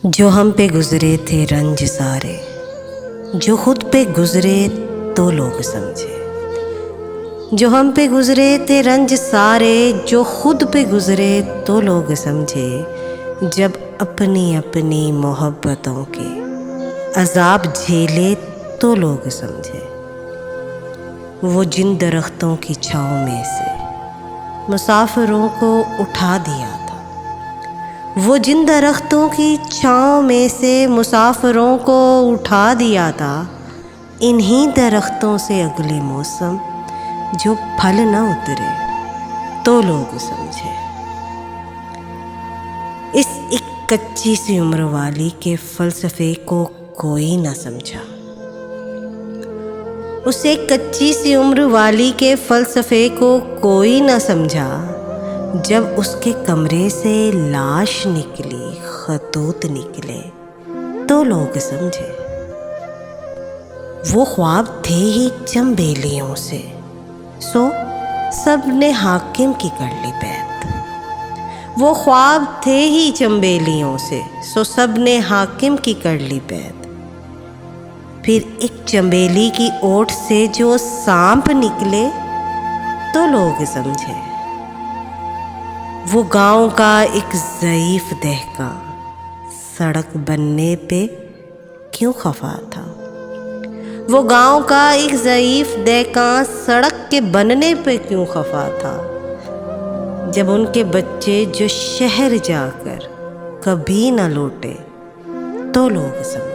جو ہم پہ گزرے تھے رنج سارے، جو خود پہ گزرے تو لوگ سمجھے۔ جو ہم پہ گزرے تھے رنج سارے، جو خود پہ گزرے تو لوگ سمجھے۔ جب اپنی اپنی محبتوں کے عذاب جھیلے تو لوگ سمجھے۔ وہ جن درختوں کی چھاؤں میں سے مسافروں کو اٹھا دیا تھا، وہ جن درختوں کی چھاؤں میں سے مسافروں کو اٹھا دیا تھا، انہی درختوں سے اگلے موسم جو پھل نہ اترے تو لوگ سمجھے۔ اس ایک کچی سی عمر والی کے فلسفے کو کوئی نہ سمجھا، اس ایک کچی سی عمر والی کے فلسفے کو کوئی نہ سمجھا۔ جب اس کے کمرے سے لاش نکلی، خطوط نکلے تو لوگ سمجھے۔ وہ خواب تھے ہی چنبیلیوں سے، سو سب نے حاکم کی کر لی بیعت۔ وہ خواب تھے ہی چنبیلیوں سے، سو سب نے حاکم کی کر لی بیعت۔ پھر ایک چنبیلی کی اوٹ سے جو سانپ نکلے تو لوگ سمجھے۔ وہ گاؤں کا ایک ضعیف دہقاں سڑک بننے پہ کیوں خفا تھا؟ وہ گاؤں کا ایک ضعیف دہقاں سڑک کے بننے پہ کیوں خفا تھا؟ جب ان کے بچے جو شہر جا کر کبھی نہ لوٹے تو لوگ سمجھے۔